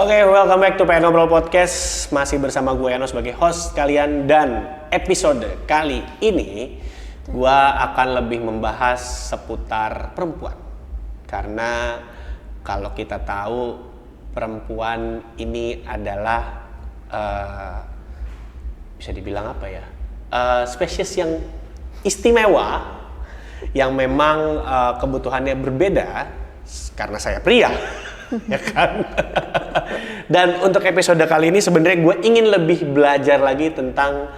Oke, welcome back to Pengen Ngobrol Podcast. Masih bersama gue Eno sebagai host kalian. Dan episode kali ini gue akan lebih membahas seputar perempuan. Karena kalau kita tahu perempuan ini adalah bisa dibilang apa ya, spesies yang istimewa, yang memang kebutuhannya berbeda karena saya pria. Ya kan? Dan untuk episode kali ini sebenarnya gue ingin lebih belajar lagi tentang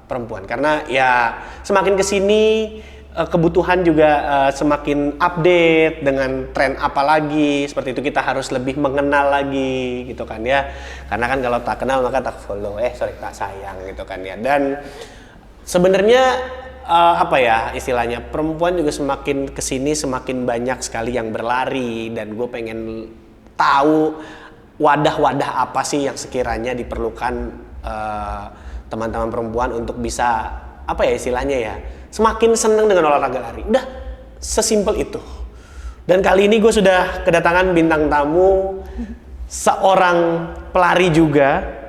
perempuan, karena ya semakin kesini kebutuhan juga semakin update dengan tren apa lagi, seperti itu kita harus lebih mengenal lagi gitu kan ya, karena kan kalau tak kenal maka tak follow, tak sayang gitu kan ya. Dan sebenarnya apa ya istilahnya, perempuan juga semakin kesini semakin banyak sekali yang berlari, dan gue pengen tahu wadah-wadah apa sih yang sekiranya diperlukan teman-teman perempuan untuk bisa apa ya istilahnya ya, semakin senang dengan olahraga lari. Udah sesimpel itu. Dan kali ini gue sudah kedatangan bintang tamu, seorang pelari juga,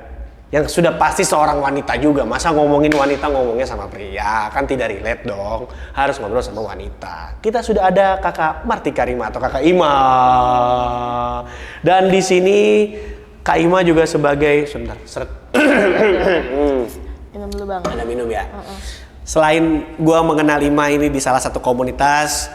yang sudah pasti seorang wanita juga. Masa ngomongin wanita ngomongnya sama pria, kan tidak relate dong. Harus ngobrol sama wanita. Kita sudah ada Kakak Martika Rima atau Kakak Ima. Dan di sini Kak Ima juga sebagai sebentar, seret. Minum dulu Bang. Ada minum ya. Selain gua mengenal Ima ini di salah satu komunitas,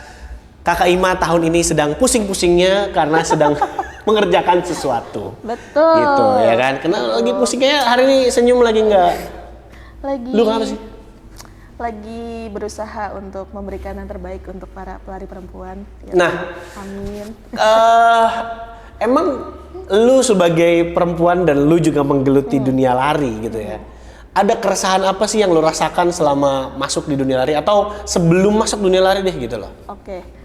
Kakak Ima tahun ini sedang pusing-pusingnya karena sedang mengerjakan sesuatu. Betul. Gitu ya kan. Kenapa lagi pusingnya hari ini, senyum lagi enggak? Lagi. Lu kenapa sih? Lagi berusaha untuk memberikan yang terbaik untuk para pelari perempuan. Ya, Nah, amin. Emang lu sebagai perempuan dan lu juga menggeluti dunia lari gitu ya. Ada keresahan apa sih yang lu rasakan selama masuk di dunia lari atau sebelum masuk dunia lari deh gitu loh? Oke.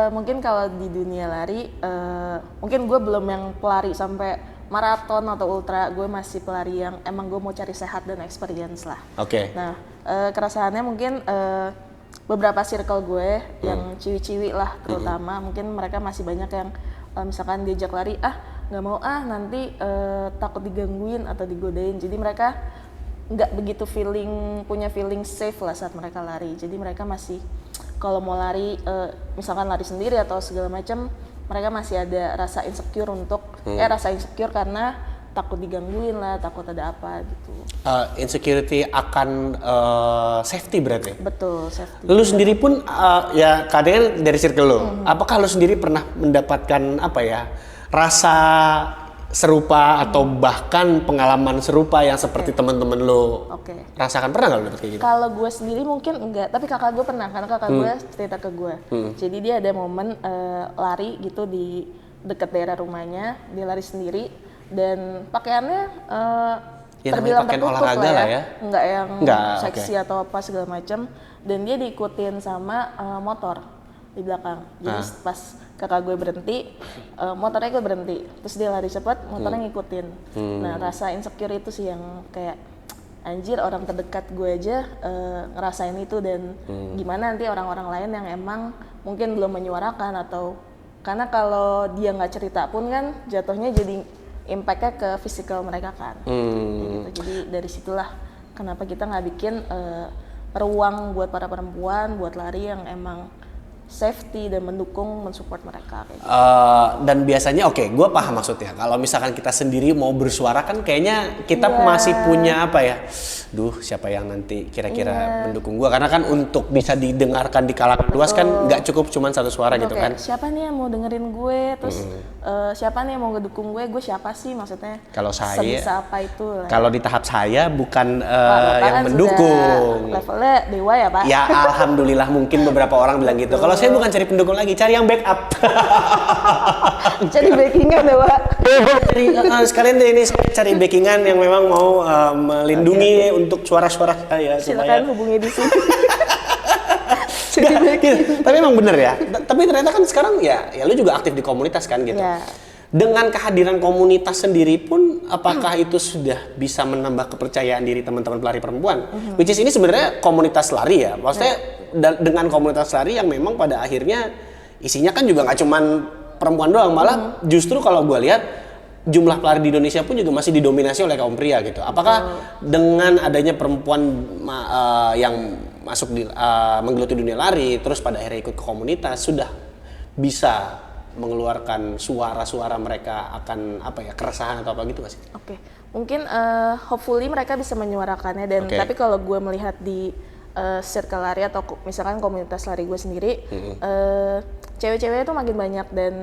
Mungkin kalau di dunia lari, mungkin gue belum yang pelari sampai maraton atau ultra. Gue masih pelari yang emang gue mau cari sehat dan experience lah. Oke. Nah, keresahannya mungkin beberapa circle gue yang ciwi-ciwi lah terutama, mungkin mereka masih banyak yang misalkan diajak lari, nggak mau nanti takut digangguin atau digodain. Jadi mereka nggak begitu punya feeling safe lah saat mereka lari. Jadi mereka masih kalau mau lari, misalkan lari sendiri atau segala macam, mereka masih ada rasa insecure rasa insecure karena takut digangguin lah, takut ada apa gitu. Insecurity akan safety berarti? Betul, safety. Lu sendiri pun ya kadang dari circle lu, apakah lu sendiri pernah mendapatkan apa ya rasa serupa atau bahkan pengalaman serupa yang seperti teman-teman lo rasakan? Pernah nggak lo dapet kayak gitu? Kalau gue sendiri mungkin enggak, tapi kakak gue pernah, karena kakak gue cerita ke gue. Jadi dia ada momen lari gitu di dekat daerah rumahnya, dia lari sendiri dan pakaiannya ya, terbilang tertutup olahraga lah ya, enggak yang seksi atau apa segala macam. Dan dia diikutin sama motor di belakang. Jadi pas kakak gue berhenti, motornya gue berhenti, terus dia lari cepat, motornya ngikutin. Nah, rasa insecure itu sih yang kayak anjir, orang terdekat gue aja ngerasain itu, dan gimana nanti orang-orang lain yang emang mungkin belum menyuarakan, atau karena kalau dia nggak cerita pun kan jatuhnya jadi impactnya ke fisikal mereka kan. Gitu. Jadi dari situlah kenapa kita nggak bikin ruang buat para perempuan buat lari yang emang safety dan mendukung, mensupport mereka kayak gitu. Dan biasanya gue paham maksudnya. Kalau misalkan kita sendiri mau bersuara kan kayaknya kita masih punya apa ya? Siapa yang nanti kira-kira mendukung gue? Karena kan untuk bisa didengarkan di kalangan luas kan nggak cukup cuma satu suara gitu kan. Siapa nih yang mau dengerin gue? Terus siapa nih yang mau ngedukung gue? Gue siapa sih maksudnya? Kalau saya, sebisa apa itu lah. Kalau di tahap saya bukan yang kan mendukung. Levelnya dewa ya Pak? Ya alhamdulillah, mungkin beberapa orang bilang gitu. Kalau saya bukan cari pendukung lagi, cari yang backup. Cari backingan ya Pak? Sekalian deh ini cari backingan yang memang mau melindungi untuk suara-suara saya. Silakan hubungi di sini. Gitu. Tapi emang bener ya. Tapi ternyata kan sekarang ya lu juga aktif di komunitas kan gitu. Ya. Dengan kehadiran komunitas sendiri pun, apakah itu sudah bisa menambah kepercayaan diri teman-teman pelari perempuan? Which is ini sebenarnya komunitas lari ya. Maksudnya dengan komunitas lari yang memang pada akhirnya isinya kan juga nggak cuman perempuan doang, malah justru kalau gue lihat jumlah pelari di Indonesia pun juga masih didominasi oleh kaum pria gitu. Apakah dengan adanya perempuan yang masuk di menggeluti dunia lari, terus pada akhirnya ikut ke komunitas, sudah bisa mengeluarkan suara-suara mereka akan apa ya, keresahan atau apa gitu nggak sih? Oke, mungkin hopefully mereka bisa menyuarakannya dan tapi kalau gue melihat di circle lari atau misalkan komunitas lari gue sendiri, cewek-ceweknya tuh makin banyak dan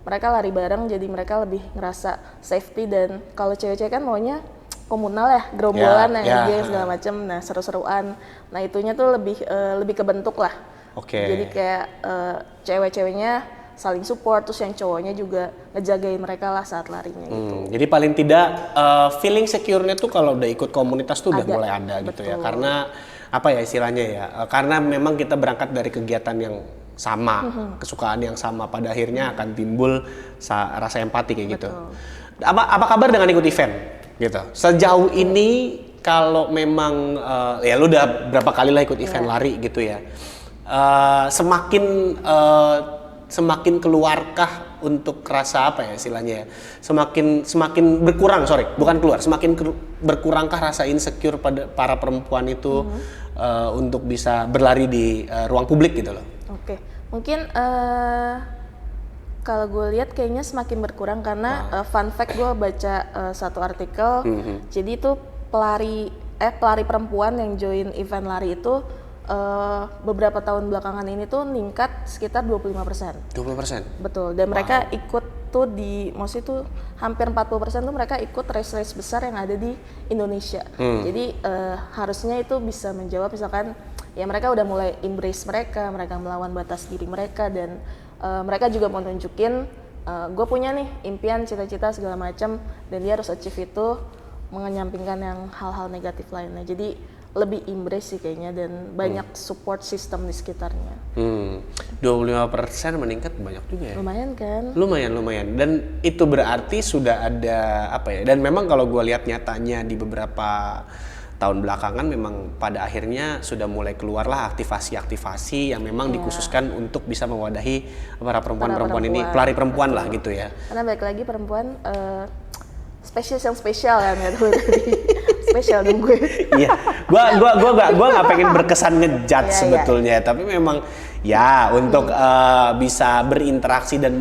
mereka lari bareng jadi mereka lebih ngerasa safety dan kalau cewek-cewek kan maunya komunal ya, gerombolan yang segala macam, nah seru-seruan, nah itunya tuh lebih kebentuk lah. Jadi kayak cewek-ceweknya saling support, terus yang cowoknya juga ngejagain mereka lah saat larinya gitu. Jadi paling tidak feeling secure-nya tuh kalau udah ikut komunitas tuh udah mulai ada gitu ya. Karena apa ya istilahnya ya? Karena memang kita berangkat dari kegiatan yang sama, kesukaan yang sama, pada akhirnya akan timbul rasa empati kayak gitu. Apa kabar dengan ikut event gitu? Sejauh ini kalau memang ya lu udah berapa kali lah ikut event lari gitu ya. Semakin keluarkah untuk rasa apa ya istilahnya ya, semakin berkurang, bukan keluar, semakin berkurangkah rasa insecure pada para perempuan itu untuk bisa berlari di ruang publik gitu loh? Oke, mungkin kalau gue lihat kayaknya semakin berkurang karena fun fact gue baca satu artikel, jadi itu pelari perempuan yang join event lari itu beberapa tahun belakangan ini tuh ningkat sekitar 25%. 20%? Betul, dan mereka ikut tuh maksudnya tuh hampir 40% tuh mereka ikut race-race besar yang ada di Indonesia. Jadi harusnya itu bisa menjawab misalkan ya mereka udah mulai embrace mereka melawan batas diri mereka dan mereka juga mau nunjukin gue punya nih impian, cita-cita segala macam dan dia harus achieve itu mengenyampingkan yang hal-hal negatif lainnya. Jadi lebih embrace sih kayaknya dan banyak support system di sekitarnya. 25% meningkat banyak juga ya? Lumayan kan? Lumayan. Dan itu berarti sudah ada apa ya? Dan memang kalau gue lihat nyatanya di beberapa tahun belakangan memang pada akhirnya sudah mulai keluarlah aktivasi-aktivasi yang memang dikhususkan untuk bisa mewadahi para perempuan-perempuan ini, pelari perempuan lah gitu ya. Karena balik lagi perempuan spesies yang spesial kan ya tuh tadi. Spesial dong gue. Iya, gua nggak pengen berkesan ngejudge sebetulnya, tapi memang ya untuk bisa berinteraksi dan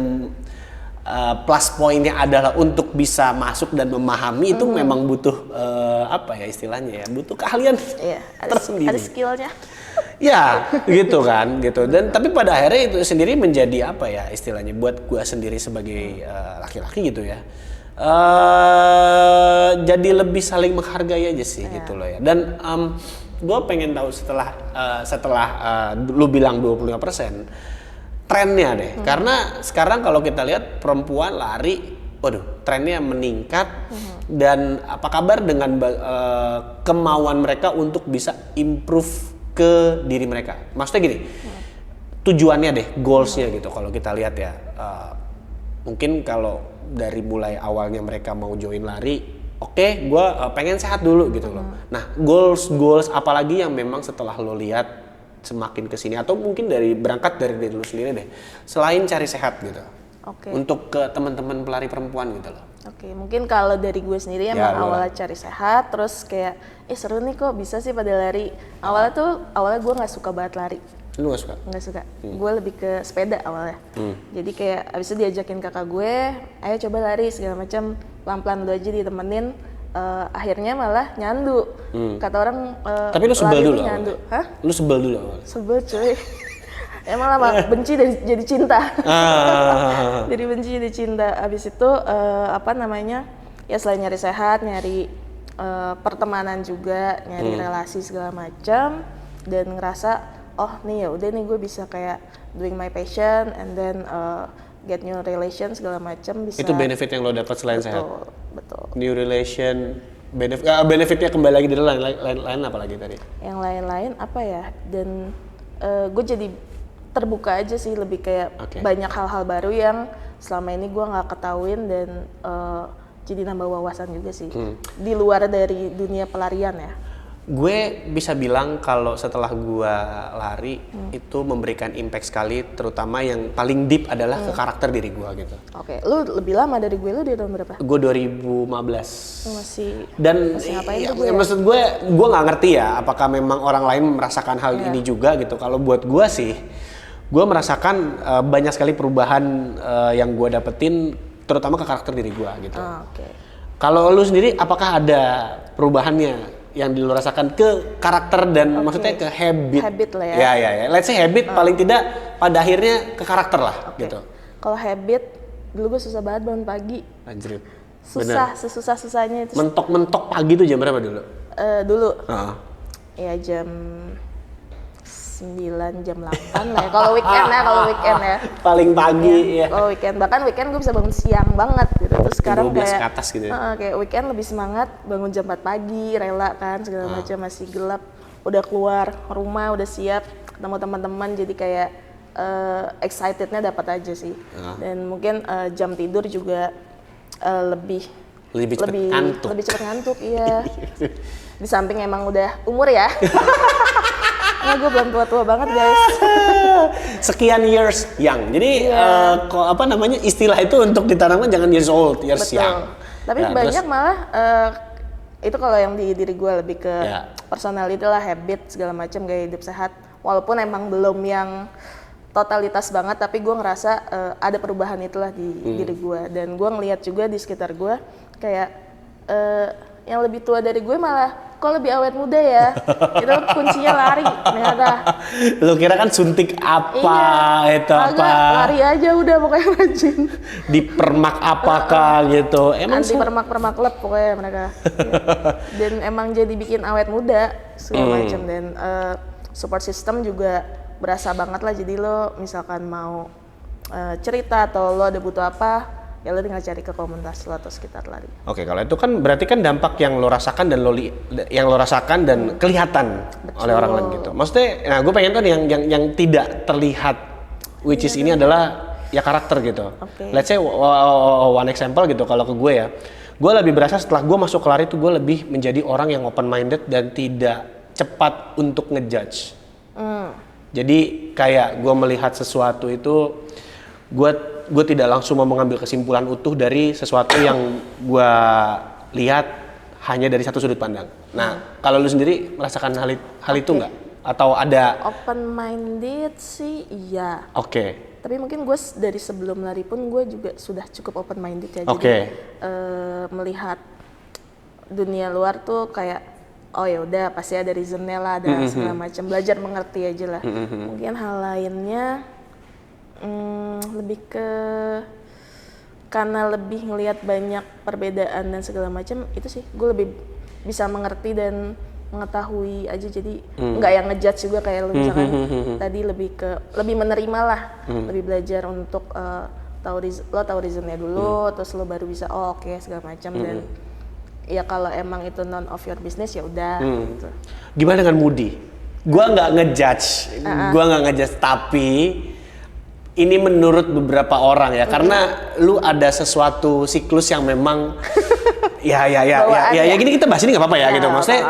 plus poinnya adalah untuk bisa masuk dan memahami itu memang butuh apa ya istilahnya ya, butuh keahlian tersendiri. Ada skillnya. Ya, gitu kan, gitu. Dan tapi pada akhirnya itu sendiri menjadi apa ya istilahnya buat gua sendiri sebagai laki-laki gitu ya. Jadi lebih saling menghargai aja sih gitu loh ya. Dan gue pengen tahu setelah lu bilang 25% trennya deh. Karena sekarang kalau kita lihat perempuan lari, waduh trennya meningkat. Dan apa kabar dengan kemauan mereka untuk bisa improve ke diri mereka? Maksudnya gini, tujuannya deh, goalsnya gitu kalau kita lihat ya. Mungkin kalau dari mulai awalnya mereka mau join lari, oke, gue pengen sehat dulu gitu loh. Nah, goals apalagi yang memang setelah lo lihat semakin kesini atau mungkin berangkat dari diri lo sendiri deh, selain cari sehat gitu. Untuk ke teman-teman pelari perempuan gitu loh. Mungkin kalau dari gue sendiri emang awalnya cari sehat, terus kayak seru nih kok bisa sih pada lari. Awalnya gue nggak suka banget lari. Lu gak suka? Nggak suka. Gue lebih ke sepeda awalnya. Jadi kayak abis itu diajakin kakak gue, ayo coba lari segala macam, pelan-pelan dulu aja ditemenin. Akhirnya malah nyandu. Kata orang tapi lu sebel dulu nyandu. Hah? Lu sebel dulu awalnya? Sebel cuy. Emang lama benci jadi cinta. Jadi benci jadi cinta. Abis itu ya selain nyari sehat, nyari pertemanan juga, nyari relasi segala macam dan ngerasa oh nih ya udah nih gue bisa kayak doing my passion and then get new relation segala macam bisa. Itu benefit yang lo dapat selain sehat. Betul. New relation benefitnya kembali lagi dari lain apa lagi tadi? Yang lain-lain apa ya? Dan gue jadi terbuka aja sih, lebih kayak banyak hal-hal baru yang selama ini gue nggak ketahuin dan jadi nambah wawasan juga sih di luar dari dunia pelarian ya. Gue bisa bilang kalau setelah gue lari itu memberikan impact sekali, terutama yang paling deep adalah ke karakter diri gue gitu. Oke, lu lebih lama dari gue, lu di tahun berapa? Gue 2015. Lu masih Dan ngapain ya, tuh gue? maksud gue nggak ngerti ya apakah memang orang lain merasakan hal ini juga gitu. Kalau buat gue sih, gue merasakan banyak sekali perubahan yang gue dapetin, terutama ke karakter diri gue gitu. Oke. Kalau lu sendiri, apakah ada perubahannya yang lu rasakan ke karakter dan maksudnya ke habit? Habit lah ya. Ya. Let's say habit paling tidak pada akhirnya ke karakter lah gitu. Kalau habit, dulu gue susah banget bangun pagi. Anjrit. Susah, sesusah-susahnya itu. Mentok-mentok pagi tuh jam berapa dulu? Dulu, Heeh. ya jam 9, jam 8 lah ya. Kalau weekend ya. Paling pagi ya. Kalau weekend, bahkan weekend gue bisa bangun siang banget gitu. Terus sekarang 12 kayak ke atas gitu ya. kayak weekend lebih semangat, bangun jam 4 pagi, rela kan segala macam, masih gelap, udah keluar rumah, udah siap ketemu teman-teman, jadi kayak excitednya dapat aja sih. Dan mungkin jam tidur juga lebih cepat ngantuk, iya. Di samping emang udah umur ya. Nah, gue belum tua-tua banget guys. Sekian years young. Jadi istilah itu untuk ditanamkan jangan years old, years Betul. young. Tapi Ya, banyak terus, malah itu kalau yang di diri gue lebih ke Ya. personality lah, habit segala macam, gaya hidup sehat. Walaupun emang belum yang totalitas banget, tapi gue ngerasa ada perubahan itulah di diri gue. Dan gue ngelihat juga di sekitar gue kayak yang lebih tua dari gue malah kok lebih awet muda ya. Itu kuncinya lari ternyata. lu kira kan suntik apa itu Agak apa? lari aja udah pokoknya rajin. Dipermak apakah gitu? Emang Anti permak klub pokoknya mereka. Ya. Dan emang jadi bikin awet muda segala macam, dan support system juga berasa banget lah. Jadi lo misalkan mau cerita atau lo ada butuh apa, ya lo tinggal cari ke komunitas lo atau sekitar lari. Oke, kalau itu kan berarti kan dampak yang lo rasakan dan kelihatan oleh orang lain gitu. Maksudnya, nah gue pengen tuh yang tidak terlihat, which is ini adalah ya karakter gitu. Oke. Let's say one example gitu, kalau ke gue ya, gue lebih berasa setelah gue masuk ke lari tuh gue lebih menjadi orang yang open minded dan tidak cepat untuk ngejudge. Jadi kayak gue melihat sesuatu itu, gue tidak langsung mau mengambil kesimpulan utuh dari sesuatu yang gue lihat hanya dari satu sudut pandang. Nah, kalau lu sendiri merasakan hal itu nggak? Atau ada? Open minded sih iya. Oke. Tapi mungkin gue dari sebelum lari pun gue juga sudah cukup open minded ya. Oke. Jadi melihat dunia luar tuh kayak oh ya udah pasti ada reasonnya lah, ada segala macam, belajar mengerti aja lah. Mungkin hal lainnya lebih ke karena lebih ngelihat banyak perbedaan dan segala macam, itu sih gue lebih bisa mengerti dan mengetahui aja, jadi nggak yang ngejudge juga kayak lo misalkan tadi, lebih menerima lah, lebih belajar untuk tahu reasonnya dulu, terus lo baru bisa oke, segala macam. Dan ya kalau emang itu none of your business ya udah gitu. Gimana dengan Moody? Gua nggak ngejudge, tapi ini menurut beberapa orang ya, karena lu ada sesuatu siklus yang memang ya gini kita bahas ini nggak apa-apa ya gitu. Maksudnya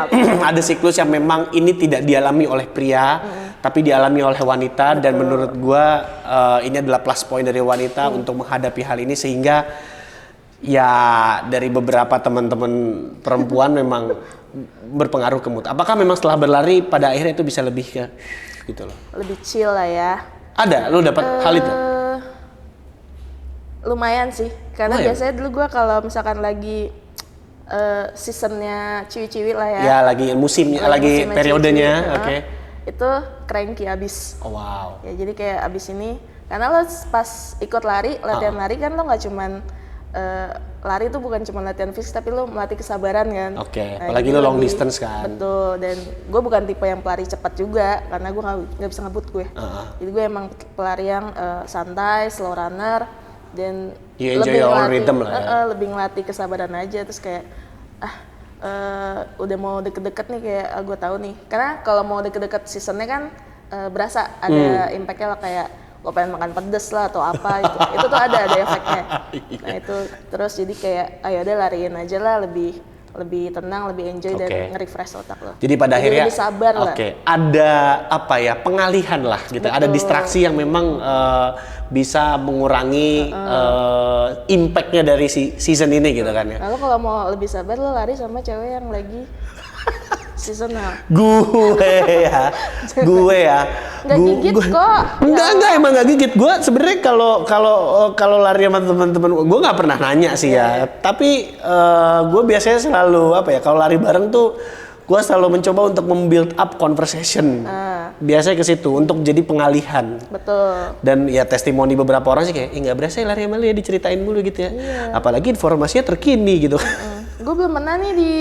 ada siklus yang memang ini tidak dialami oleh pria, tapi dialami oleh wanita. Dan menurut gua ini adalah plus point dari wanita untuk menghadapi hal ini, sehingga ya dari beberapa teman-teman perempuan memang berpengaruh ke mood. Apakah memang setelah berlari pada akhirnya itu bisa lebih ke gitu loh? Lebih chill lah ya. Ada, lu dapat hal itu? Lumayan sih, karena biasanya dulu gue kalau misalkan lagi seasonnya ciwi-ciwi lah ya. Ya lagi musimnya, lagi periodenya, oke. Itu cranky abis. Oh, wow. Ya jadi kayak abis ini, karena lo pas ikut lari, latihan lari kan lo nggak cuman lari itu bukan cuma latihan fisik, tapi lo melatih kesabaran kan. Oke, Nah, apalagi jadi lo long distance kan. Betul, dan gue bukan tipe yang pelari cepat juga, karena gue nggak bisa ngebut gue. Jadi gue emang pelari yang santai, slow runner, dan You enjoy your own rhythm lah ya. lebih ngelatih kesabaran aja. Terus kayak udah mau deket-deket nih, kayak gue tahu nih, karena kalau mau deket-deket seasonnya kan berasa ada impactnya lah, kayak lo pengen makan pedes lah atau apa gitu. Itu tuh ada efeknya. Nah itu terus jadi kayak ayo udah lariin aja lah, lebih lebih tenang, lebih enjoy Oke. dan nge-refresh otak lo. Jadi pada akhirnya lebih sabar lah. ada apa ya, pengalihan lah gitu. Ada Betul. distraksi yang memang bisa mengurangi impact-nya dari season ini gitu kan ya. Lalu kalau mau lebih sabar lo lari sama cewek yang lagi seasonal. Gue ya. Nggak gigit kok. Enggak emang nggak gigit. Gue sebenarnya kalau lari sama teman-teman gue nggak pernah nanya sih ya. Tapi gue biasanya selalu apa ya, kalau lari bareng tuh gue selalu mencoba untuk membuild up conversation. Biasanya ke situ untuk jadi pengalihan. Betul. Dan ya testimoni beberapa orang sih kayak, nggak berasa ya lari sama lu ya, diceritain mulu gitu ya. Apalagi informasinya terkini gitu. Gue belum pernah nih di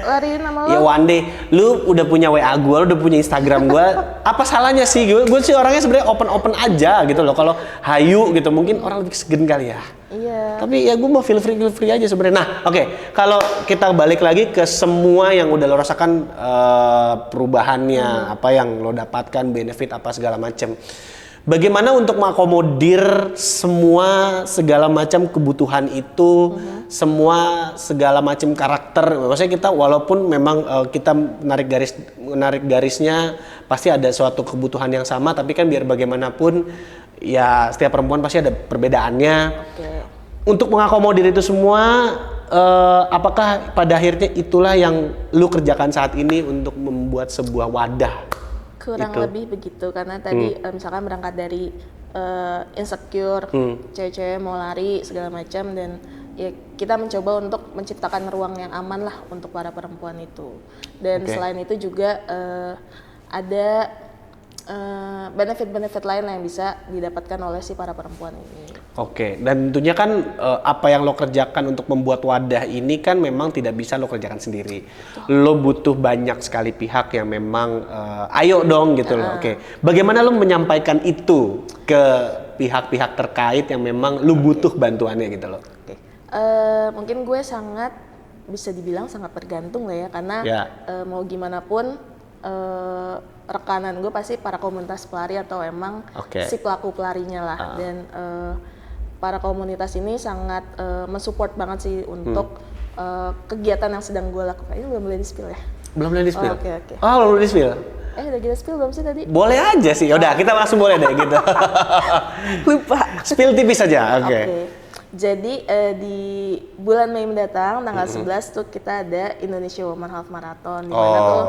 lariin sama lo. Ya one day, lu udah punya WA gue, lu udah punya Instagram gue, apa salahnya sih? Gue sih orangnya sebenarnya open aja gitu loh. Kalau hayu gitu, mungkin orang lebih segen kali ya. Iya. Tapi ya gue mau feel free aja sebenarnya. Nah, oke. Kalau kita balik lagi ke semua yang udah lo rasakan perubahannya, apa yang lo dapatkan, benefit apa segala macem. Bagaimana untuk mengakomodir semua segala macam kebutuhan itu, semua segala macam karakter. Maksudnya kita walaupun memang kita menarik garisnya pasti ada suatu kebutuhan yang sama, tapi kan biar bagaimanapun ya setiap perempuan pasti ada perbedaannya. Oke. Untuk mengakomodir itu semua, apakah pada akhirnya itulah yang lu kerjakan saat ini untuk membuat sebuah wadah? Kurang lebih begitu, karena tadi misalkan berangkat dari insecure, cewek-cewek mau lari segala macam, dan ya kita mencoba untuk menciptakan ruang yang aman lah untuk para perempuan itu. Dan selain itu juga ada benefit-benefit lain yang bisa didapatkan oleh si para perempuan ini. Oke, dan tentunya kan apa yang lo kerjakan untuk membuat wadah ini kan memang tidak bisa lo kerjakan sendiri. Lo butuh banyak sekali pihak yang memang ayo dong gitu loh. Oke, bagaimana lo menyampaikan itu ke pihak-pihak terkait yang memang lo butuh bantuannya gitu loh? Mungkin gue sangat bisa dibilang sangat tergantung lah ya, karena mau gimana pun rekanan gue pasti para komunitas pelari atau emang si pelaku pelarinya lah. Dan para komunitas ini sangat mensupport banget sih untuk kegiatan yang sedang gue lakukan. Ini belum boleh di-spill ya? Belum boleh di-spill? Oke. Oh, belum boleh di-spill? Udah kita spill belum sih tadi? Boleh aja sih, udah kita langsung boleh deh gitu. Lupa. Spill tipis aja, oke. Jadi di bulan Mei mendatang tanggal 11 tuh kita ada Indonesia Women Half Marathon, di mana tuh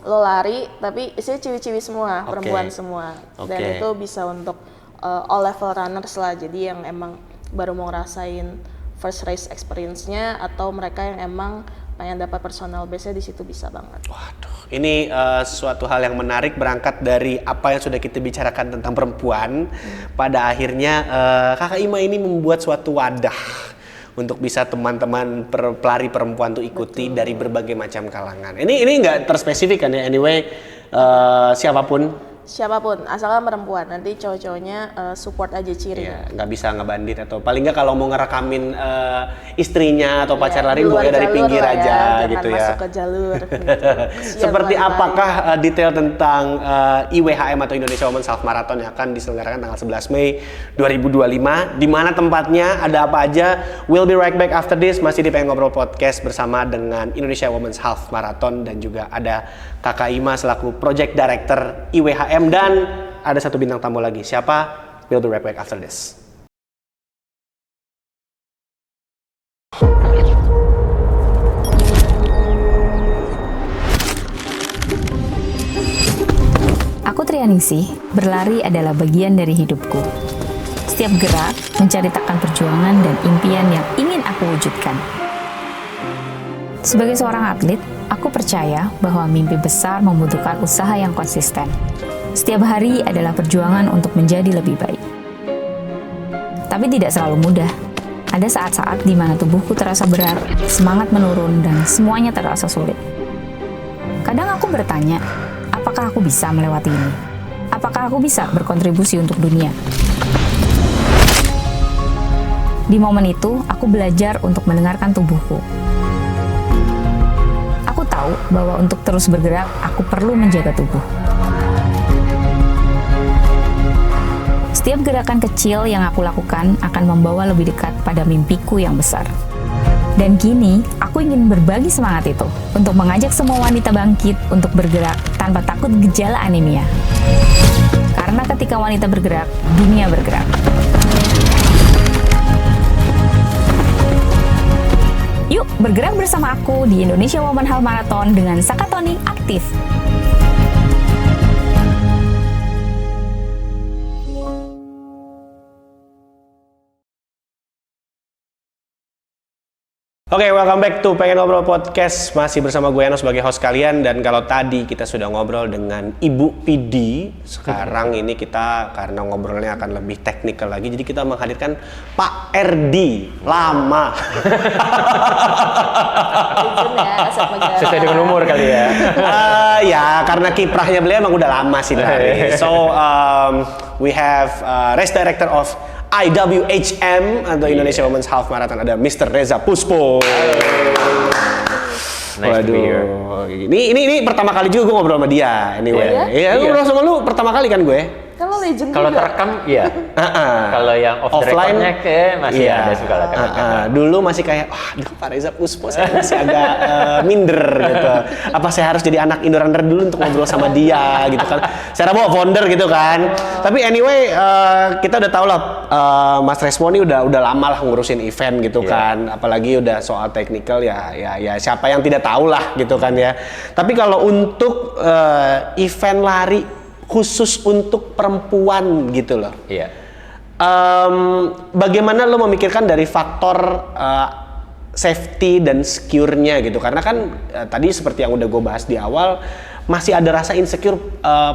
lo lari tapi isinya ciwi-ciwi semua, perempuan semua. Dan itu bisa untuk all level runners lah, jadi yang emang baru mau ngerasain first race experience-nya atau mereka yang emang pengen dapat personal base-nya di situ bisa banget. Waduh, ini suatu hal yang menarik berangkat dari apa yang sudah kita bicarakan tentang perempuan. Pada akhirnya Kakak Ima ini membuat suatu wadah untuk bisa teman-teman pelari perempuan tuh ikuti dari berbagai macam kalangan. Ini nggak terspesifik kan ya, anyway siapapun asalkan perempuan, nanti cowok-cowoknya support aja ciri. Iya, nggak bisa ngebandit atau paling nggak kalau mau ngerekamin istrinya atau pacar lari boleh dari pinggir aja ya, gitu ya. Masuk ke jalur. Seperti apakah detail tentang IWHM atau Indonesia Women's Half Marathon yang akan diselenggarakan tanggal 11 Mei 2025? Di mana tempatnya? Ada apa aja? We'll be right back after this. Masih di Pengen Ngobrol Podcast bersama dengan Indonesia Women's Half Marathon dan juga ada Kakak Ima selaku Project Director IWHM. Dan ada satu bintang tamu lagi. Siapa? We'll be right back after this. Aku Trianingsih, berlari adalah bagian dari hidupku. Setiap gerak menceritakan perjuangan dan impian yang ingin aku wujudkan. Sebagai seorang atlet, aku percaya bahwa mimpi besar membutuhkan usaha yang konsisten. Setiap hari adalah perjuangan untuk menjadi lebih baik. Tapi tidak selalu mudah. Ada saat-saat di mana tubuhku terasa berat, semangat menurun, dan semuanya terasa sulit. Kadang aku bertanya, apakah aku bisa melewati ini? Apakah aku bisa berkontribusi untuk dunia? Di momen itu, aku belajar untuk mendengarkan tubuhku. Aku tahu bahwa untuk terus bergerak, aku perlu menjaga tubuh. Setiap gerakan kecil yang aku lakukan akan membawa lebih dekat pada mimpiku yang besar. Dan kini, aku ingin berbagi semangat itu untuk mengajak semua wanita bangkit untuk bergerak tanpa takut gejala anemia. Karena ketika wanita bergerak, dunia bergerak. Yuk bergerak bersama aku di Indonesia Women Half Marathon dengan Sakatonik Aktif. Oke, welcome back to Pengen Ngobrol Podcast. Masih bersama gue Eno sebagai host kalian. Dan kalau tadi kita sudah ngobrol dengan Ibu Pidi, sekarang ini kita karena ngobrolnya akan lebih teknikal lagi, jadi kita menghadirkan Pak Erdi Lama. Sesuai dengan umur kali ya. Ya, karena kiprahnya beliau emang udah lama sih lari. So, we have race director of IWHM atau Indonesia Women's Half Marathon, ada Mr. Reza Puspo. Nice to be here. Ini pertama kali juga gue ngobrol sama dia. Anyway. Iya, ngobrol sama lu pertama kali kan gue. Kalau legend Kalau juga. terekam, iya. Kalau yang off the Offline, record-nya kayak masih iya. ada suka lah. Dulu masih kayak, aduh Pak Reza Puspo saya masih agak minder gitu. Apa saya harus jadi anak Indorunner dulu untuk ngobrol sama dia gitu kan. Saya bawa founder gitu kan. Tapi anyway, kita udah tahu lah Mas Resmo ini udah lama lah ngurusin event gitu kan. Apalagi udah soal technical ya siapa yang tidak tahu lah gitu kan ya. Tapi kalau untuk event lari khusus untuk perempuan gitu loh. Iya. Bagaimana lo memikirkan dari faktor safety dan secure-nya gitu? Karena kan tadi seperti yang udah gue bahas di awal, masih ada rasa insecure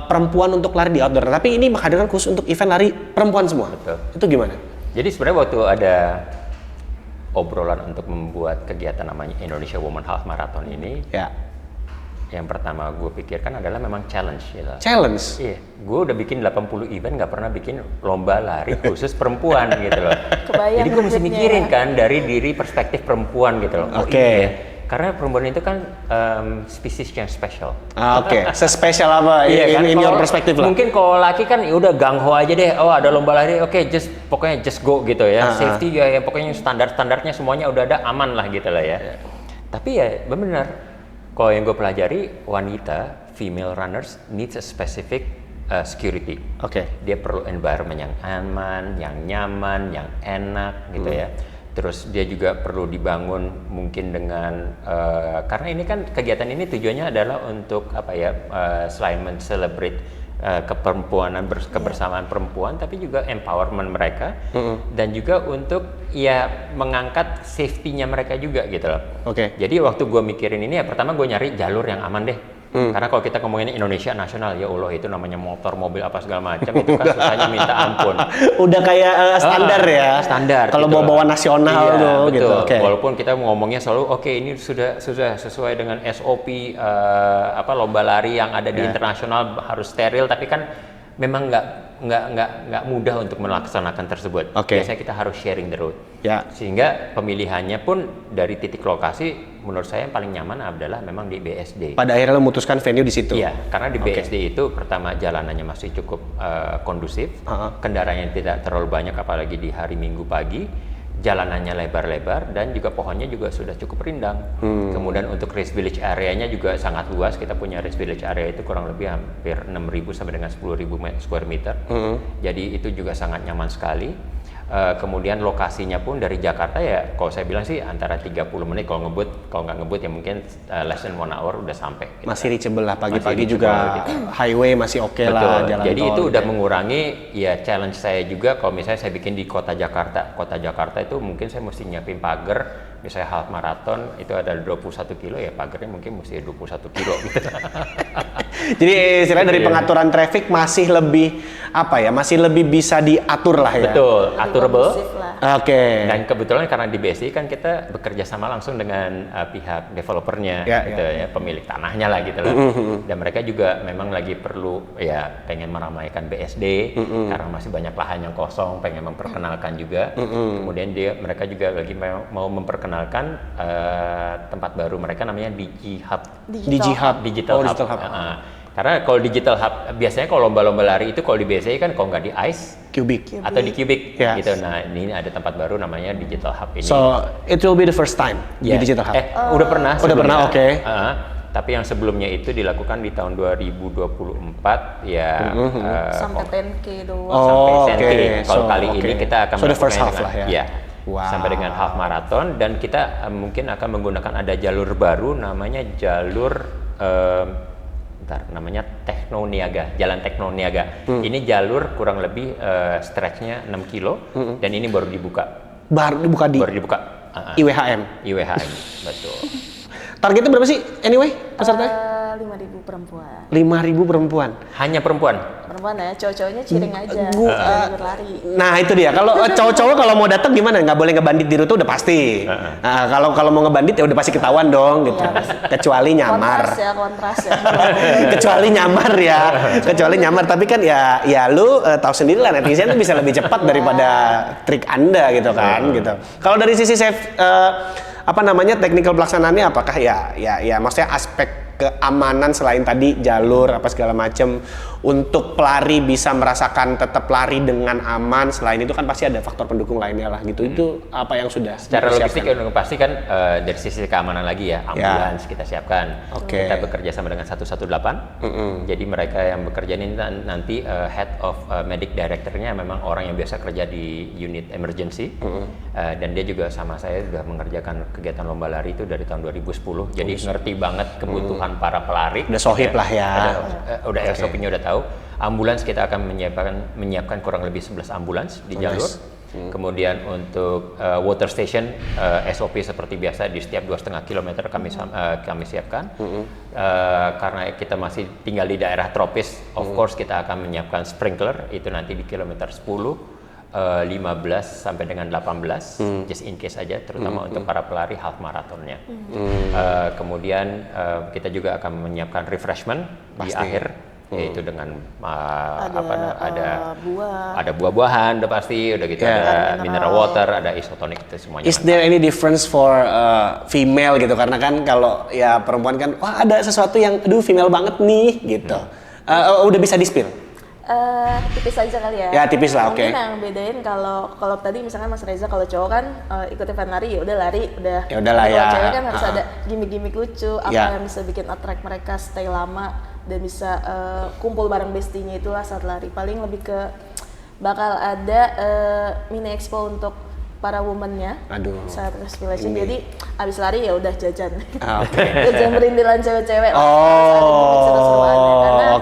perempuan untuk lari di outdoor. Tapi ini menghadirkan khusus untuk event lari perempuan semua. Betul. Itu gimana? Jadi sebenarnya waktu ada obrolan untuk membuat kegiatan namanya Indonesia Women Half Marathon ini, Ya. yang pertama gue pikirkan adalah memang challenge gitu. Challenge? Iya, gue udah bikin 80 event, nggak pernah bikin lomba lari khusus perempuan gitu loh. Kebayang Jadi gue mesti duitnya mikirin ya. kan dari diri perspektif perempuan gitu loh. Oke. Iya. Karena perempuan itu kan spesies yang spesial. Oke. Sespesial apa? Iya kan? In your Kalau- perspektif lah. Mungkin kalau laki kan ya udah gangho aja deh. Oh ada lomba lari, oke, pokoknya just go gitu ya. Safety ya pokoknya standarnya semuanya udah ada, aman lah gitu lah ya. Tapi ya benar. Kalau yang gue pelajari, wanita, female runners needs a specific security. Oke. Dia perlu environment yang aman, yang nyaman, yang enak gitu ya. Terus dia juga perlu dibangun mungkin dengan karena ini kan kegiatan ini tujuannya adalah untuk apa ya, selain men-celebrate keperempuanan, kebersamaan perempuan, tapi juga empowerment mereka dan juga untuk ya mengangkat safety-nya mereka juga gitu loh. Oke. Jadi waktu gue mikirin ini ya pertama gue nyari jalur yang aman deh. Karena kalau kita ngomongin Indonesia nasional, ya Allah itu namanya motor, mobil apa segala macam itu kan susahnya minta ampun. Udah kayak standar ya. Standar. Kalau gitu bawa-bawa loh. nasional Iya, tuh betul. gitu. Oke. Walaupun kita ngomongnya selalu oke, ini sudah sesuai dengan SOP apa lomba lari yang ada di internasional harus steril, tapi kan memang nggak mudah untuk melaksanakan tersebut. Oke. Biasanya kita harus sharing the road. Ya. Sehingga pemilihannya pun dari titik lokasi menurut saya yang paling nyaman adalah memang di BSD. Pada akhirnya lo memutuskan venue di situ. Iya, karena di BSD itu pertama jalanannya masih cukup kondusif, kendaraannya tidak terlalu banyak apalagi di hari Minggu pagi, jalanannya lebar-lebar dan juga pohonnya juga sudah cukup rindang. Kemudian untuk race village areanya juga sangat luas. Kita punya race village area itu kurang lebih hampir 6.000 sampai dengan 10.000 square meter. Jadi itu juga sangat nyaman sekali. Kemudian lokasinya pun dari Jakarta ya kalau saya bilang sih antara 30 menit kalau nggak ngebut ya mungkin less than 1 hour udah sampai gitu. Masih reachable lah, pagi-pagi Masih juga reachable gitu. highway masih oke lah, Betul. jalan Jadi tol itu gitu udah ya. mengurangi ya challenge saya juga kalau misalnya saya bikin di kota Jakarta. Kota Jakarta itu mungkin saya mesti nyiapin pagar, misalnya half marathon itu ada 21 kilo ya pagarnya mungkin mesti 21 kilo gitu. Jadi istilahnya dari Iya. pengaturan traffic masih lebih apa ya? Masih lebih bisa diatur lah ya. Betul, aturable. Kondusif lah. Oke. Dan kebetulan karena di BSD kan kita bekerja sama langsung dengan pihak developernya, Ya, gitu ya, pemilik tanahnya lah gitu loh. Dan mereka juga memang lagi perlu ya pengen meramaikan BSD karena masih banyak lahan yang kosong, pengen memperkenalkan juga. Kemudian mereka juga lagi mau memperkenalkan tempat baru mereka namanya Digi Hub. Digi Hub. Digital Oh, Hub. Digital Hub. Karena kalau digital hub biasanya kalau lomba-lomba lari itu kalau di BSI kan kalau nggak di ICE Cubic. atau di Cubic Yes. gitu. Nah ini ada tempat baru namanya Digital Hub ini. So it will be the first time di Yes. Digital Hub. Udah pernah. Udah pernah, sebelumnya. oke. Tapi yang sebelumnya itu dilakukan di tahun 2024 ya. Sampai 10K doang. Sampai Oh, 10K. oke. Kalau So, kali oke. ini kita akan So, the first melakukannya half lah ya. Iya. Wow. Sampai dengan half marathon dan kita mungkin akan menggunakan ada jalur baru namanya jalur namanya Teknoniaga, Jalan Teknoniaga. Ini jalur kurang lebih stretchnya 6 kilo dan ini baru dibuka. Baru dibuka di Baru dibuka. IWHM. IWHM, betul. Targetnya berapa sih anyway pesertanya? 5.000 perempuan. 5.000 perempuan. Hanya perempuan. Perempuan ya, cowok-cowoknya ciring aja. Berlari. Nah itu dia. Kalau cowok-cowok kalau mau datang gimana? Nggak boleh ngebandit di rute udah pasti. Nah, kalau mau ngebandit ya udah pasti ketahuan dong gitu. Kecuali nyamar. Kontras ya. Kecuali nyamar ya. Kecuali nyamar. Tapi kan ya lu tahu sendiri lah netizen tuh bisa lebih cepat daripada trik Anda gitu kan gitu. Kalau dari sisi teknikal pelaksanaannya apakah ya maksudnya aspek keamanan selain tadi jalur apa segala macam untuk pelari bisa merasakan tetap lari dengan aman, selain itu kan pasti ada faktor pendukung lainnya lah gitu. Itu apa yang sudah Secara logistik dipersiapkan? yang pasti kan dari sisi keamanan lagi ya, ambulans kita siapkan. Oke. Kita bekerja sama dengan 118. Jadi mereka yang bekerja ini nanti head of medic director-nya memang orang yang biasa kerja di unit emergency. Dan dia juga sama saya sudah mengerjakan kegiatan lomba lari itu dari tahun 2010. Jadi ngerti banget kebutuhan para pelari. Udah sohib lah ya. Udah SOP-nya udah tahu. Ambulans kita akan menyiapkan kurang lebih 11 ambulans di jalur. Kemudian untuk water station SOP seperti biasa di setiap 2,5 km kami siapkan. Karena kita masih tinggal di daerah tropis, of course kita akan menyiapkan sprinkler itu nanti di kilometer 10. 15 sampai dengan 18 just in case aja, terutama untuk para pelari half marathonnya. Kemudian kita juga akan menyiapkan refreshment di akhir, yaitu dengan ada buah-buahan udah pasti, udah gitu ada mineral water, ada isotonic, itu semuanya. Is there any difference for female gitu? Karena kan kalau ya perempuan kan, wah ada sesuatu yang aduh female banget nih gitu. Udah bisa di-spill? Tipis aja kali ya. Ya, tipis lah, oke. Mungkin yang bedain kalau tadi misalkan Mas Reza, kalau cowok kan ikut event lari ya udah lari udah. Ya udahlah Tapi ya. Kalau cewek kan harus ada gimmick-gimmick lucu, apa Ya. yang bisa bikin attract mereka stay lama dan bisa kumpul bareng bestinya, itulah saat lari. Paling lebih ke bakal ada mini expo untuk para woman-nya saat Respiration. Jadi abis lari ya udah jajan. Jajan perintilan cewek-cewek lah. Karena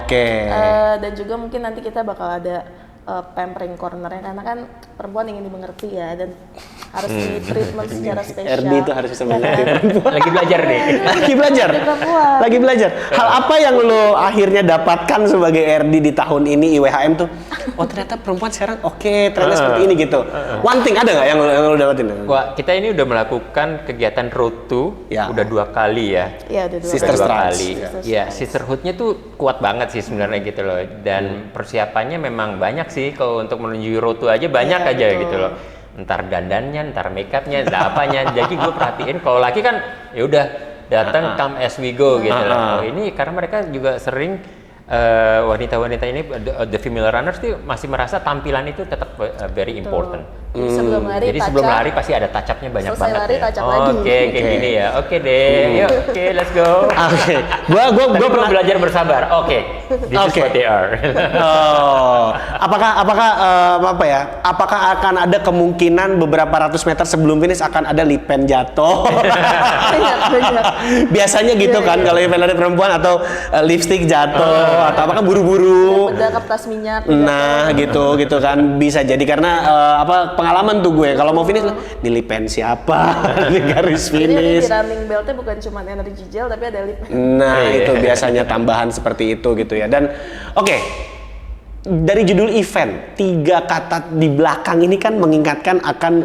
dan juga mungkin nanti kita bakal ada pampering corner-nya, karena kan perempuan ingin dimengerti ya, dan harus di treatment secara spesial. RD itu harus bisa mengerti perempuan. Lagi belajar nih. Lagi belajar. Hal apa yang lo akhirnya dapatkan sebagai RD di tahun ini IWHM tuh? Oh ternyata perempuan sekarang ternyata seperti ini gitu. One thing ada nggak yang lo dapatin? Wah, kita ini udah melakukan kegiatan road to udah 2 kali ya. Iya, udah 2 Sister Udah 2 Strides. kali. Ya, sisterhood-nya tuh kuat banget sih sebenarnya gitu loh. Dan persiapannya memang banyak sih, kalau untuk menuju road to aja banyak aja gitu loh. Ntar dandannya, ntar makeupnya, ntar apanya. Jadi gue perhatiin kalau laki kan ya udah datang come as we go gitu loh. Ini karena mereka juga sering wanita-wanita ini, the female runners tuh masih merasa tampilan itu tetap very important. Sebelum lari, Jadi sebelum lari pasti ada touch-up-nya banyak selesai banget lari, ya. touch up lagi. Kayak gini ya. Oke deh, yuk, let's go. Gue perlu belajar bersabar. This is what they are. Apakah akan ada kemungkinan beberapa ratus meter sebelum finish akan ada lipen jatuh? Banyak. Biasanya gitu kan kalau event lari perempuan, atau lipstick jatuh, atau apakah buru-buru? Bedak kertas minyak. Nah gitu kan bisa jadi karena pengalaman tuh gue kalau mau finish di lipen siapa di garis Jadi finish. di running beltnya bukan cuma energy gel tapi ada lip. Nah itu biasanya tambahan seperti itu gitu ya. Dan dari judul event 3 kata di belakang ini kan mengingatkan akan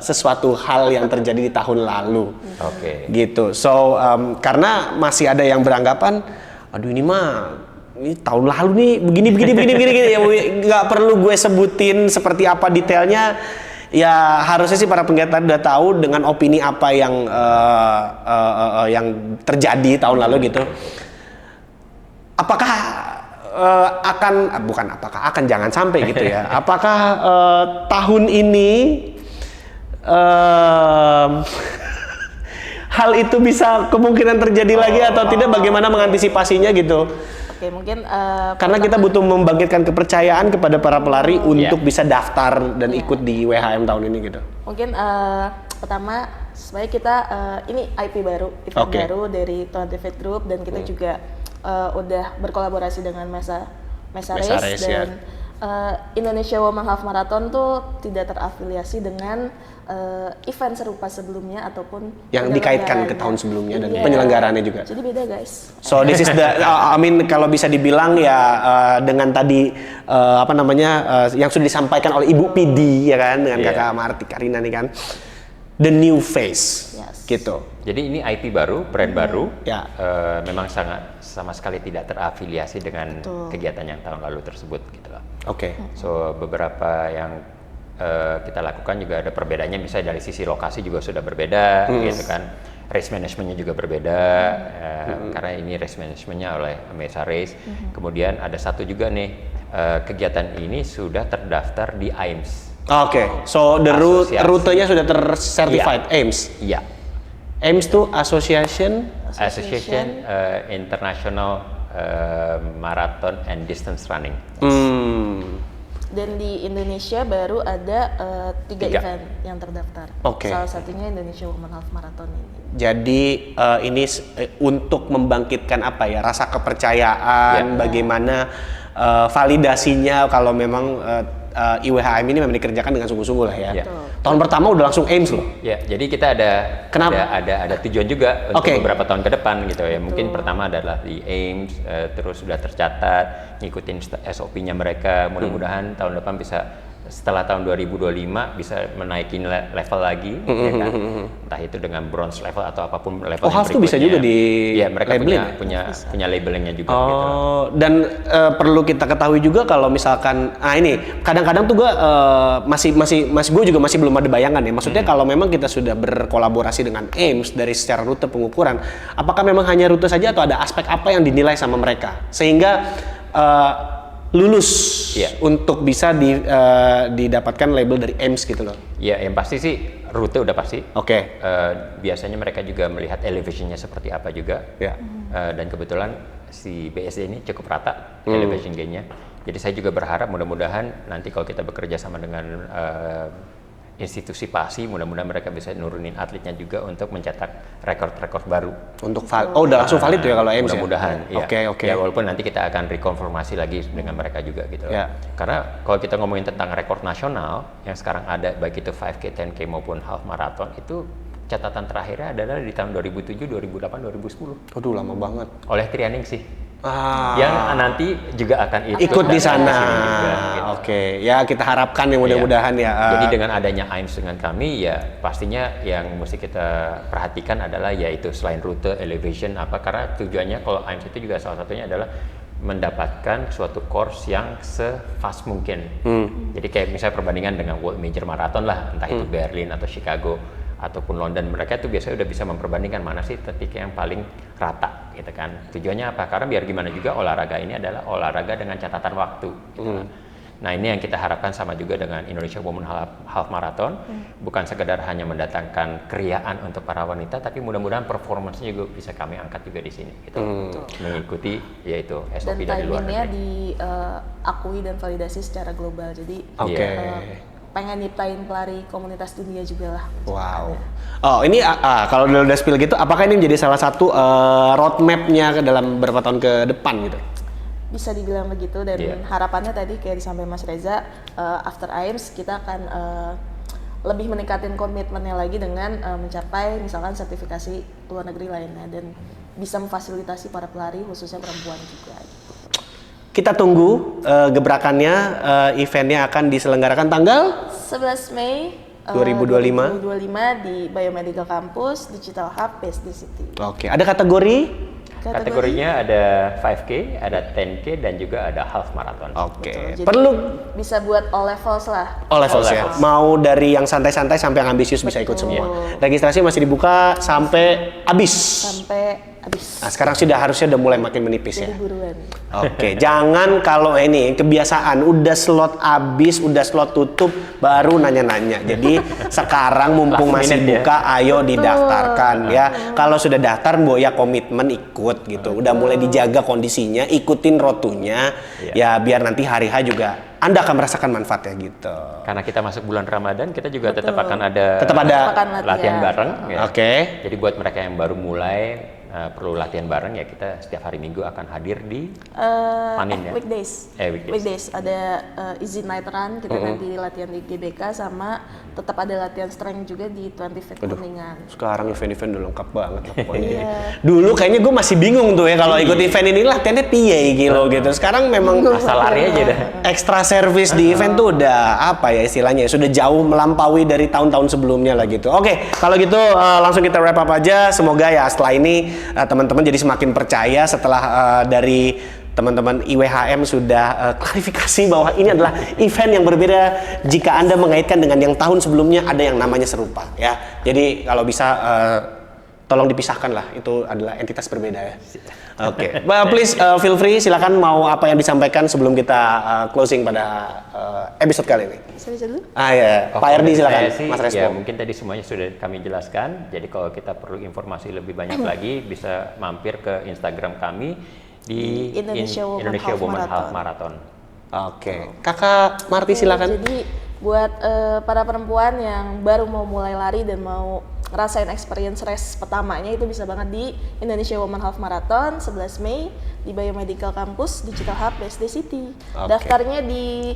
sesuatu hal yang terjadi di tahun lalu. Gitu. So karena masih ada yang beranggapan, aduh ini tahun lalu nih begini ya, nggak perlu gue sebutin seperti apa detailnya. Ya harusnya sih para penggiat udah tahu dengan opini apa yang terjadi tahun lalu gitu. apakah jangan sampai gitu ya. Apakah tahun ini hal itu bisa kemungkinan terjadi lagi atau tidak? Bagaimana mengantisipasinya gitu? Oke, mungkin Karena kita butuh membangkitkan kepercayaan kepada para pelari untuk bisa daftar dan ikut di WHM tahun ini gitu. Mungkin pertama sebaiknya kita ini IP baru, event baru dari 25 Group, dan kita juga udah berkolaborasi dengan Mesa Race dan Indonesia Women Half Marathon tuh tidak terafiliasi dengan event serupa sebelumnya ataupun yang dikaitkan ke tahun sebelumnya dan Iya. penyelenggaraannya juga. Jadi beda guys. So this is the, kalau bisa dibilang ya dengan tadi yang sudah disampaikan oleh Ibu PD ya kan, dengan Kakak Marti Karina nih kan, the new face, gitu. Jadi ini IP baru, brand baru, Ya. memang sama sekali tidak terafiliasi dengan kegiatan yang tahun lalu tersebut gitu loh. Oke. So beberapa yang kita lakukan juga ada perbedaannya, misalnya dari sisi lokasi juga sudah berbeda, gitu kan. Race manajemennya juga berbeda, karena ini race manajemennya oleh Mesa Race. Kemudian ada satu juga nih, kegiatan ini sudah terdaftar di AIMS. Oke. So the rutenya sudah tercertified AIMS. Iya. AIMS tuh Association International Marathon and Distance Running. Dan di Indonesia baru ada 3 event yang terdaftar. Oke. Salah satunya Indonesia Women Half Marathon ini. Jadi ini untuk membangkitkan rasa kepercayaan, bagaimana validasinya kalau memang IWHM ini memang dikerjakan dengan sungguh-sungguh lah ya. Tahun pertama udah langsung AIMS loh. Ya, jadi kita ada tujuan juga untuk beberapa tahun ke depan gitu ya. Mungkin pertama adalah di AIMS, terus sudah tercatat, ngikutin SOP-nya mereka. Mudah-mudahan tahun depan bisa, setelah tahun 2025 bisa menaikin level lagi, ya kan? Entah itu dengan bronze level atau apapun level yang half tuh bisa berikutnya. juga di ya, mereka labelin punya labelingnya juga. Gitu. Dan perlu kita ketahui juga kalau misalkan, ini kadang-kadang tuh gue gue juga masih belum ada bayangan ya. Maksudnya kalau memang kita sudah berkolaborasi dengan AIMS dari secara rute pengukuran, apakah memang hanya rute saja atau ada aspek apa yang dinilai sama mereka sehingga lulus untuk bisa didapatkan label dari AIMS gitu loh? Ya, yang pasti sih rute udah pasti. Oke. Biasanya mereka juga melihat elevation-nya seperti apa juga. Ya. Dan kebetulan si BSD ini cukup rata elevation gain-nya. Jadi saya juga berharap mudah-mudahan nanti kalau kita bekerja sama dengan institusi PASI, mudah-mudahan mereka bisa nurunin atletnya juga untuk mencetak rekor-rekor baru. Untuk udah langsung valid ya kalau AIMS? Mudah-mudahan. Ya? Oke. Ya, walaupun nanti kita akan rekonfirmasi lagi dengan mereka juga gitu. Ya. Karena kalau kita ngomongin tentang rekor nasional yang sekarang ada, baik itu 5K, 10K maupun half marathon, itu catatan terakhirnya adalah di tahun 2007, 2008, 2010. Aduh, lama banget. Oleh Trianing sih. Yang nanti juga akan ikut di sana. Gitu. Oke, ya kita harapkan ya mudah-mudahan ya. Jadi dengan adanya AIMS dengan kami, ya pastinya yang mesti kita perhatikan adalah yaitu selain rute, elevation apa, karena tujuannya kalau AIMS itu juga salah satunya adalah mendapatkan suatu course yang se-fast mungkin. Jadi kayak misalnya perbandingan dengan World Major Marathon lah, entah itu Berlin atau Chicago ataupun London, mereka tuh biasanya udah bisa memperbandingkan mana sih titik yang paling rata gitu kan. Tujuannya apa? Karena biar gimana juga olahraga ini adalah olahraga dengan catatan waktu gitu. Nah, ini yang kita harapkan sama juga dengan Indonesia Women Half Marathon, bukan sekedar hanya mendatangkan keriaan untuk para wanita, tapi mudah-mudahan performance-nya juga bisa kami angkat juga di sini gitu. Mengikuti yaitu SOP dari luar negeri. Dan timingnya diakui dan validasi secara global. Jadi pengen nyiptain pelari komunitas dunia juga lah. Wow. Oh, ini kalau udah spill gitu, apakah ini menjadi salah satu roadmap-nya dalam beberapa tahun ke depan gitu? Bisa dibilang begitu, dan harapannya tadi kayak disampaikan Mas Reza, after AIMS kita akan lebih meningkatin komitmennya lagi dengan mencapai misalkan sertifikasi luar negeri lainnya dan bisa memfasilitasi para pelari khususnya perempuan juga. Kita tunggu gebrakannya, eventnya akan diselenggarakan tanggal 11 Mei 2025 di Biomedical Campus Digital Hub PSD City. Oke, ada kategori? Kategorinya ada 5K, ada 10K, dan juga ada half marathon. Oke. Jadi Perlu bisa buat all levels lah. all levels ya. Mau dari yang santai-santai sampai yang ambisius bisa ikut semua. Registrasi masih dibuka sampai habis. Sampai habis. Nah, sekarang harusnya udah mulai makin menipis ya. Jadi buruan. Oke, jangan kalau ini kebiasaan udah slot habis, udah slot tutup baru nanya-nanya. Jadi sekarang mumpung Last masih minute buka, ayo didaftarkan ya. Kalau sudah daftar, Mbok ya komitmen ikut gitu. Udah mulai dijaga kondisinya, ikutin rotunya, ya biar nanti hari H juga Anda akan merasakan manfaatnya gitu. Karena kita masuk bulan Ramadan, kita juga tetap akan ada Akan latihan bareng. Ya. Oke. Jadi buat mereka yang baru mulai perlu latihan bareng ya, kita setiap hari Minggu akan hadir di Panin ya. Weekdays. Weekdays. Ada easy night run, kita nanti latihan di GBK sama tetap ada latihan strength juga di 20 Fit Kuningan. Sekarang event-event udah lengkap banget lah pokoknya. Dulu kayaknya gue masih bingung tuh ya kalau ikut event ini latihannya piye gitu. Sekarang memang Asal lari aja dah. extra service di event tuh udah apa ya istilahnya, sudah jauh melampaui dari tahun-tahun sebelumnya lah gitu. Oke, kalau gitu langsung kita wrap up aja. Semoga ya setelah ini teman-teman jadi semakin percaya setelah dari teman-teman IWHM sudah klarifikasi bahwa ini adalah event yang berbeda jika Anda mengaitkan dengan yang tahun sebelumnya ada yang namanya serupa ya. Jadi kalau bisa tolong dipisahkan lah, itu adalah entitas berbeda ya. Oke, please feel free, silakan mau apa yang disampaikan sebelum kita closing pada episode kali ini. Bisa dulu? Ya, Pak Erdi silakan, Mas Respo. Ya, mungkin tadi semuanya sudah kami jelaskan. Jadi kalau kita perlu informasi lebih banyak lagi, bisa mampir ke Instagram kami di Indonesia Women Women Half Marathon. Oke, Kakak Marti silakan. Jadi buat para perempuan yang baru mau mulai lari dan mau ngerasain experience race pertamanya, itu bisa banget di Indonesia Women Half Marathon 11 Mei di Biomedical Campus Digital Hub BSD City. Daftarnya di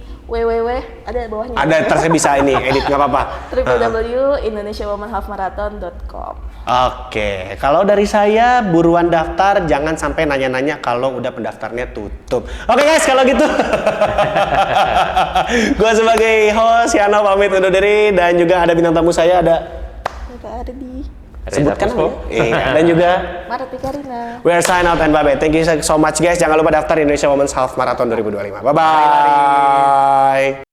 ada bawahnya. Ada, terus saya bisa ini edit nggak apa-apa. www.indonesiawomenhalfmarathon.com. Oke, kalau dari saya buruan daftar, jangan sampai nanya-nanya kalau udah pendaftarnya tutup. Oke guys, kalau gitu. Gua sebagai host Yano pamit undur diri, dan juga ada bintang tamu saya, ada Pak Ardi. sebutkan namanya. Iya, dan juga Marti Karina. we are sign out and bye-bye. Thank you so much guys. Jangan lupa daftar Indonesia Women's Half Marathon 2025. Bye-bye.